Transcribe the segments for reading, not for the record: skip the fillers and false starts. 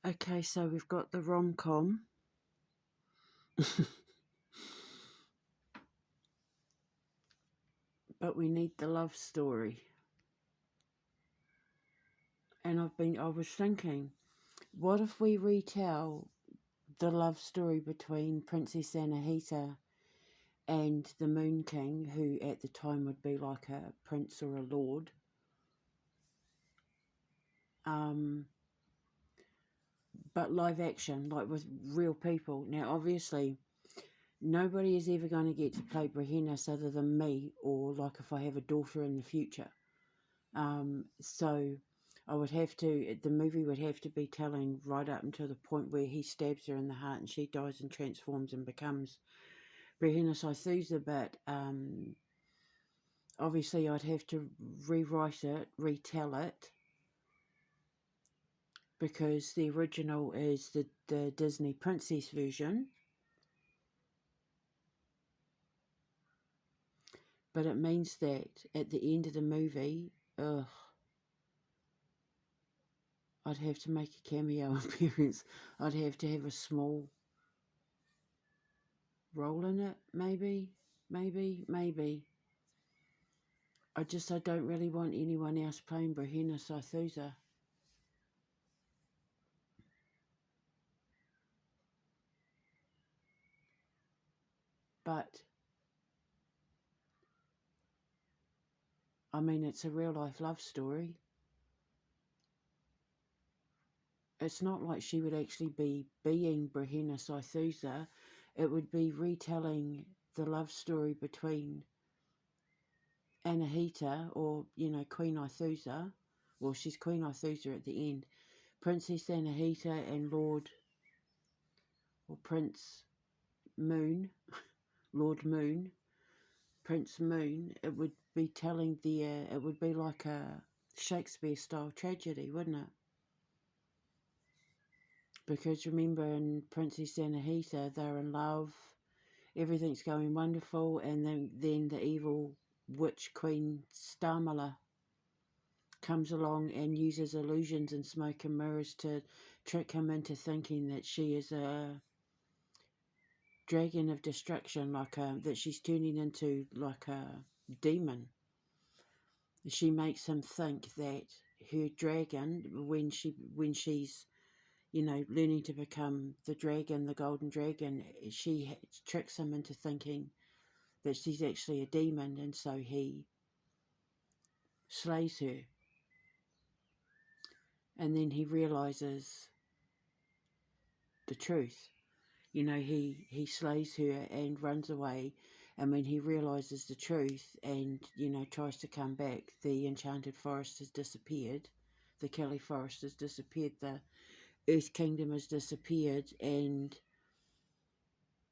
Okay, so we've got the rom-com. But we need the love story. And I was thinking, what if we retell the love story between Princess Anahita and the Moon King, who at the time would be like a prince or a lord? But live action, like with real people. Now, obviously, nobody is ever going to get to play Brahines other than me, or like if I have a daughter in the future. So I would have to, the movie would have to be telling right up until the point where he stabs her in the heart and she dies and transforms and becomes Brahines Aithusa, but obviously I'd have to rewrite it, retell it, because the original is the Disney princess version. But it means that at the end of the movie, I'd have to make a cameo appearance. I'd have to have a small role in it, maybe. I don't really want anyone else playing Brahines Aithusa. But, I mean, it's a real life love story. It's not like she would actually be being Brahines Aithusa. It would be retelling the love story between Anahita, or, Queen Aithusa. Well, she's Queen Aithusa at the end. Princess Anahita and Lord, or Prince Moon, Lord Moon, Prince Moon. It would be telling it would be like a Shakespeare-style tragedy, wouldn't it? Because remember, in Princess Anahita, they're in love, everything's going wonderful, and then the evil witch Queen Starmala comes along and uses illusions and smoke and mirrors to trick him into thinking that she is a dragon of destruction, that she's turning into like a demon. She makes him think that her dragon, when she's learning to become the dragon, the golden dragon, she tricks him into thinking that she's actually a demon, and so he slays her. And then he realizes the truth. He slays her and runs away, and when he realizes the truth and, tries to come back, the enchanted forest has disappeared, the Kelly forest has disappeared, the Earth Kingdom has disappeared, and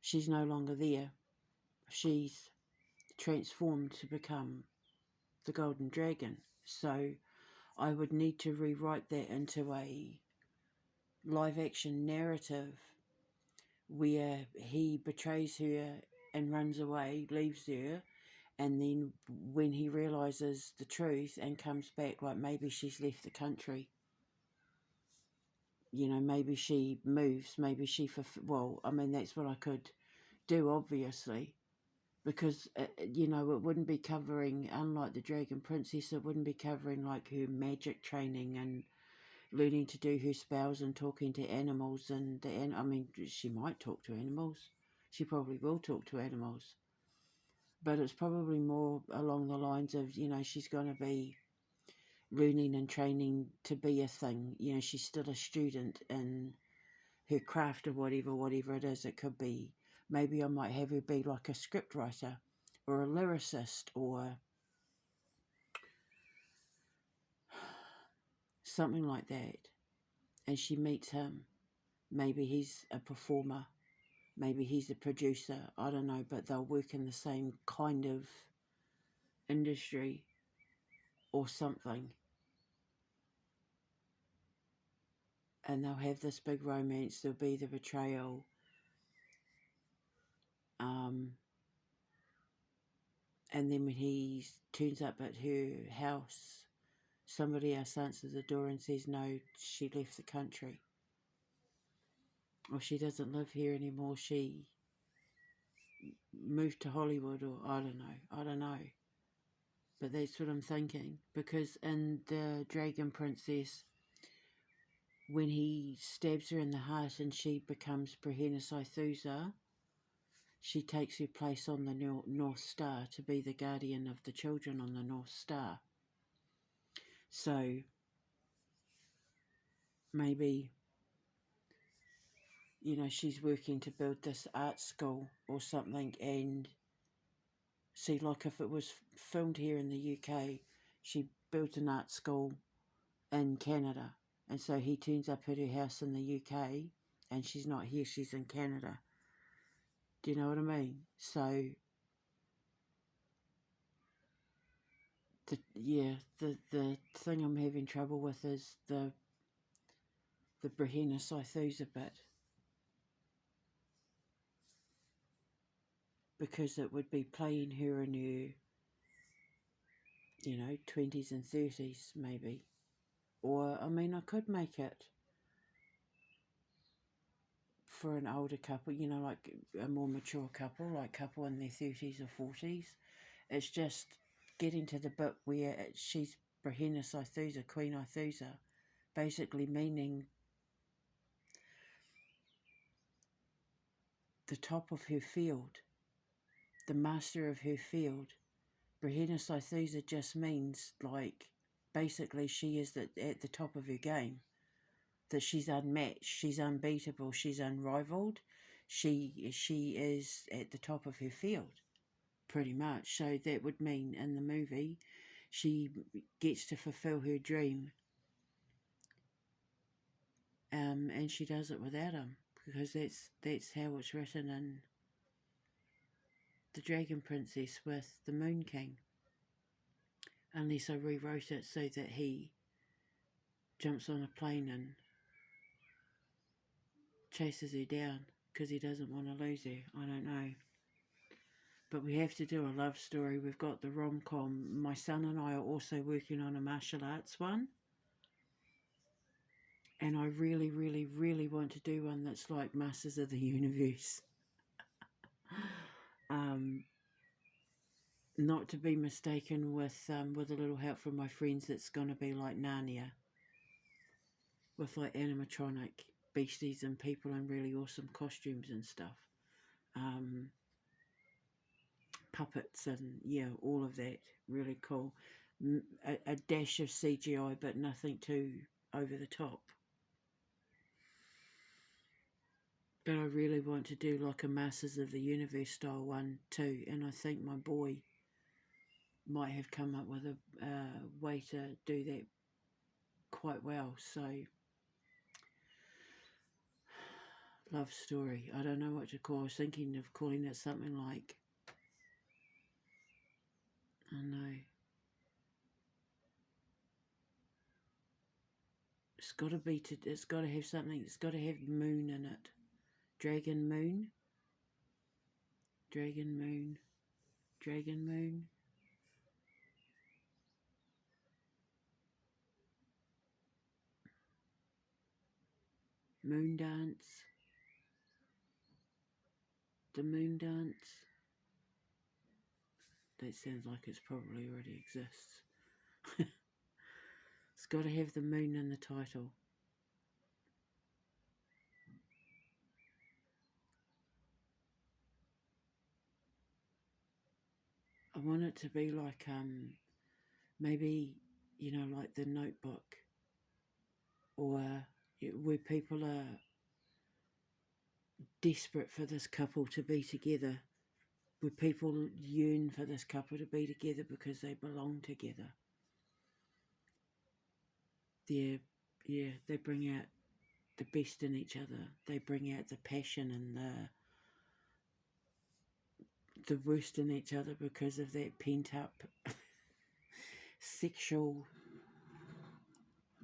she's no longer there. She's transformed to become the Golden Dragon. So I would need to rewrite that into a live action narrative where he betrays her and runs away, leaves her, and then when he realizes the truth and comes back, like maybe she's left the country, maybe she moves, maybe well, I mean, that's what I could do, obviously, because it wouldn't be covering, unlike the Dragon Princess, it wouldn't be covering like her magic training and learning to do her spells and talking to animals, and I mean, she might talk to animals, she probably will talk to animals, but it's probably more along the lines of, she's going to be learning and training to be a thing. She's still a student in her craft, or whatever it is. It could be, maybe I might have her be like a script writer or a lyricist or something like that. And she meets him. Maybe he's a performer. Maybe he's a producer. I don't know, but they'll work in the same kind of industry or something. And they'll have this big romance. There'll be the betrayal. And then when he turns up at her house, somebody else answers the door and says, no, she left the country. or she doesn't live here anymore. She moved to Hollywood, or I don't know. But that's what I'm thinking, because in the Dragon Princess, when he stabs her in the heart and she becomes Prehenna, she takes her place on the North Star to be the guardian of the children on the North Star. So maybe, she's working to build this art school or something, and see, like if it was filmed here in the UK, she built an art school in Canada, and so he turns up at her house in the UK, and she's not here, she's in Canada. Do you know what I mean? So, the thing I'm having trouble with is the Prehenna bit, because it would be playing her in her, 20s and 30s maybe. Or, I mean, I could make it for an older couple, like a more mature couple, like couple in their 30s or 40s. It's just getting to the bit where she's Prehenna, Queen Aithusa, basically meaning the top of her field, the master of her field. Prehenna just means, like, basically she is at the top of her game, that she's unmatched, she's unbeatable, she's unrivaled, she is at the top of her field, pretty much. So that would mean in the movie she gets to fulfill her dream, and she does it without him, because that's how it's written in the Dragon Princess with the Moon King, unless I rewrote it so that he jumps on a plane and chases her down because he doesn't want to lose her. I don't know. But we have to do a love story. We've got the rom-com. My son and I are also working on a martial arts one. And I really, really, really want to do one that's like Masters of the Universe. Not to be mistaken with a little help from my friends, that's going to be like Narnia, with like animatronic beasties and people in really awesome costumes and stuff. Puppets and all of that, really cool. A dash of CGI, but nothing too over the top. But I really want to do like a Masters of the Universe style one too, and I think my boy might have come up with a way to do that quite well. So, love story. I don't know what to call. I was thinking of calling it something like, I don't know. It's got to be it's got to have something. It's got to have moon in it. Dragon moon. Dragon moon. Dragon moon. Moon dance. The moon dance. That sounds like it's probably already exists. It's got to have the moon in the title. I want it to be like, maybe, like The Notebook, or where people are desperate for this couple to be together, where people yearn for this couple to be together because they belong together. They bring out the best in each other. They bring out the passion and the worst in each other because of that pent up sexual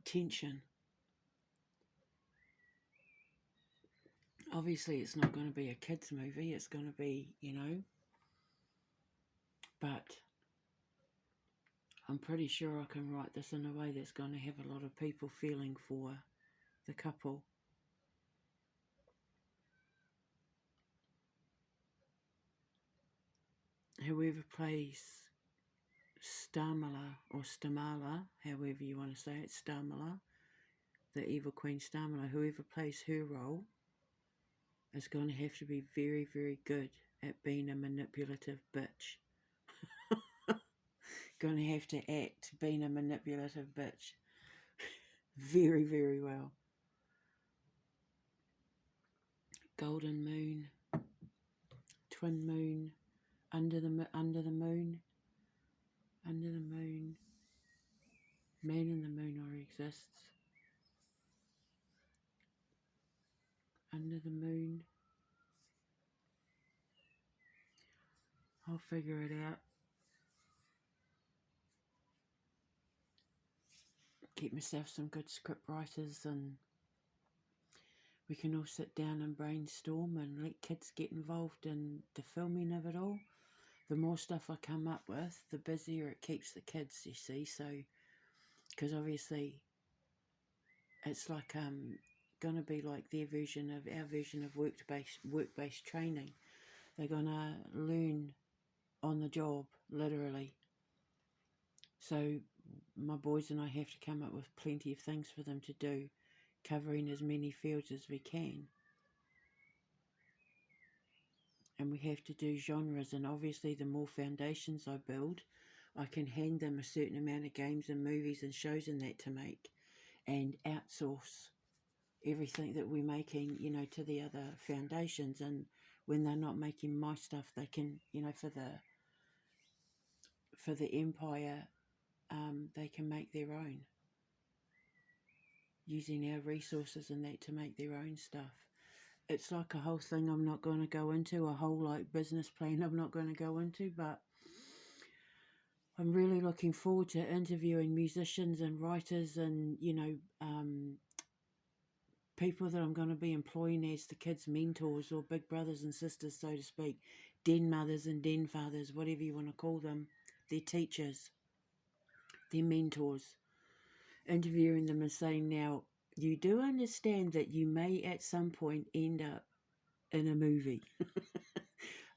tension. Obviously, it's not going to be a kids' movie. It's going to be, but I'm pretty sure I can write this in a way that's going to have a lot of people feeling for the couple. whoever plays Starmala or Stamala, however you want to say it, Starmala, the evil Queen Starmala, whoever plays her role is going to have to be very, very good at being a manipulative bitch. Going to have to act being a manipulative bitch very, very well. Golden moon, twin moon, under the moon, man in the moon already exists. Under the moon, I'll figure it out. Get myself some good script writers, and we can all sit down and brainstorm and let kids get involved in the filming of it all. The more stuff I come up with, the busier it keeps the kids, you see. So, because obviously it's like going to be like their version of our version of work-based training. They're going to learn on the job, literally. So my boys and I have to come up with plenty of things for them to do, covering as many fields as we can. And we have to do genres, and obviously the more foundations I build, I can hand them a certain amount of games and movies and shows and that to make, and outsource everything that we're making, you know, to the other foundations. And when they're not making my stuff, they can, you know, for the empire, they can make their own, using our resources and that to make their own stuff. It's like a whole thing I'm not going to go into, a whole like business plan I'm not going to go into, but I'm really looking forward to interviewing musicians and writers and, you know, people that I'm going to be employing as the kids' mentors or big brothers and sisters, so to speak, den mothers and den fathers, whatever you want to call them, their teachers, their mentors, interviewing them and saying, now, you do understand that you may at some point end up in a movie.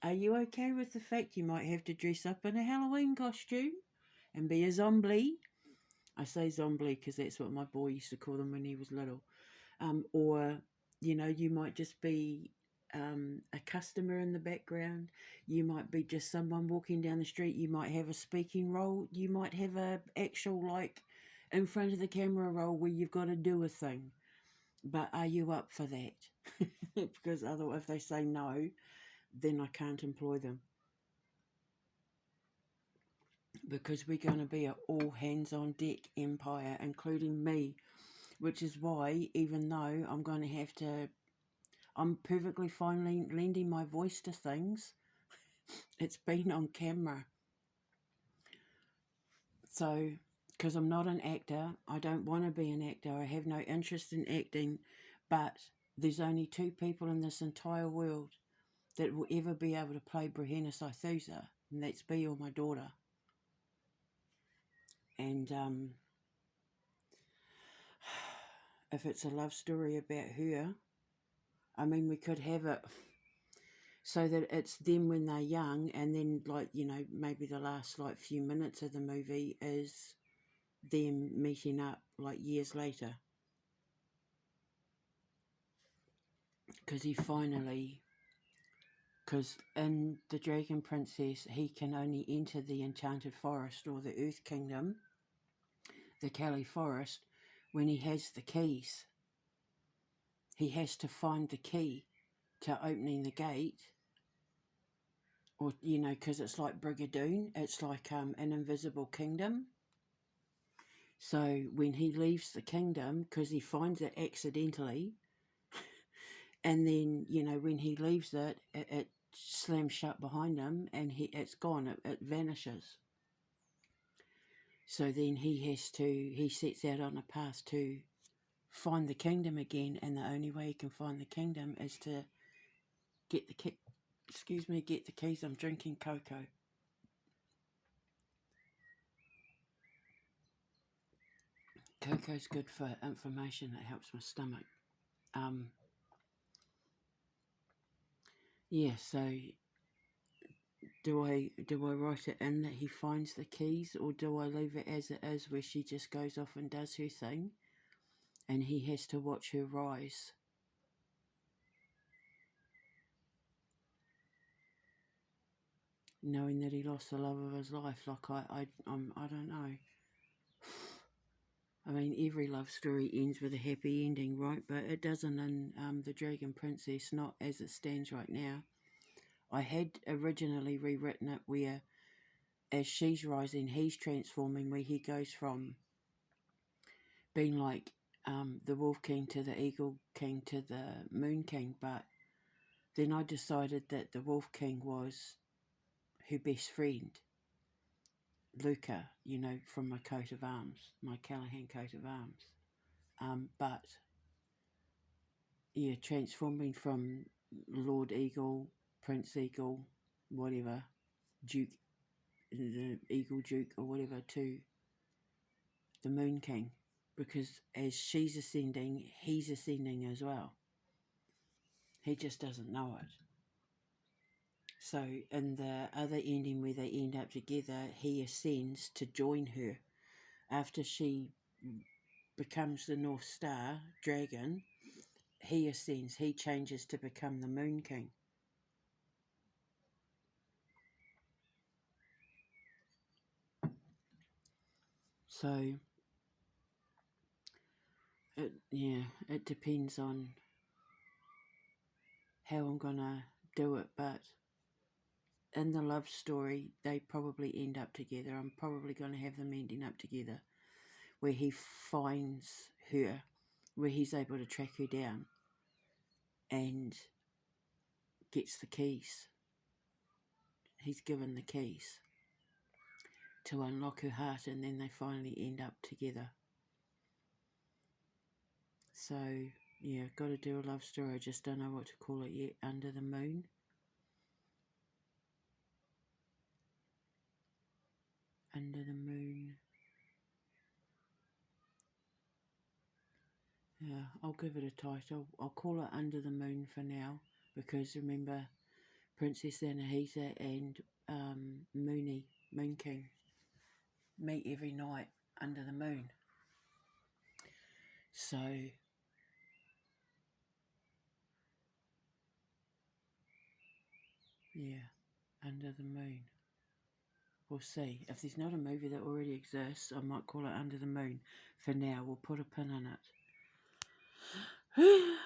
Are you okay with the fact you might have to dress up in a Halloween costume and be a zombie? I say zombie because that's what my boy used to call them when he was little. Or, you know, you might just be a customer in the background. You might be just someone walking down the street. You might have a speaking role. You might have a actual, like, in front of the camera role where you've got to do a thing. But are you up for that? Because otherwise, if they say no, then I can't employ them. Because we're going to be an all hands on deck empire, including me. Which is why, even though I'm going to have to, I'm perfectly fine lending my voice to things. It's been on camera. So, because I'm not an actor, I don't want to be an actor. I have no interest in acting, but there's only two people in this entire world that will ever be able to play Brahena Saithusa, and that's me or my daughter. And if it's a love story about her, I mean, we could have it so that it's them when they're young, and then, like, you know, maybe the last, like, few minutes of the movie is them meeting up, like, years later. Because because in The Dragon Princess, he can only enter the Enchanted Forest or the Earth Kingdom, the Kali Forest, when he has the keys. He has to find the key to opening the gate, or, you know, because it's like Brigadoon, it's like an invisible kingdom. So when he leaves the kingdom, because he finds it accidentally, and then, you know, when he leaves it, it slams shut behind him, and it's gone, it vanishes. So then he sets out on a path to find the kingdom again, and the only way he can find the kingdom is to get the keys. I'm drinking cocoa. Cocoa's good for inflammation. It helps my stomach. Yeah, so Do I write it in that he finds the keys, or do I leave it as it is, where she just goes off and does her thing, and he has to watch her rise? Knowing that he lost the love of his life, like I don't know. I mean, every love story ends with a happy ending, right? But it doesn't in The Dragon Princess, not as it stands right now. I had originally rewritten it where, as she's rising, he's transforming, where he goes from being like the Wolf King to the Eagle King to the Moon King. But then I decided that the Wolf King was her best friend, Luca, from my coat of arms, my Callahan coat of arms. But yeah, transforming from Lord Eagle, Prince Eagle, whatever, Duke, the Eagle Duke or whatever, to the Moon King, because as she's ascending, he's ascending as well. He just doesn't know it. So in the other ending where they end up together, he ascends to join her. After she becomes the North Star dragon, he ascends, he changes to become the Moon King. So it depends on how I'm gonna do it, but in the love story they probably end up together. I'm probably gonna have them ending up together, where he finds her, where he's able to track her down and gets the keys. He's given the keys to unlock her heart, and then they finally end up together. So yeah, got to do a love story. I just don't know what to call it yet. Under the Moon. Under the Moon. Yeah, I'll give it a title. I'll call it Under the Moon for now, because remember, Princess Anahita and Moon King meet every night under the moon. So yeah, Under the Moon. We'll see. If there's not a movie that already exists, I might call it Under the Moon. For now, we'll put a pin in it.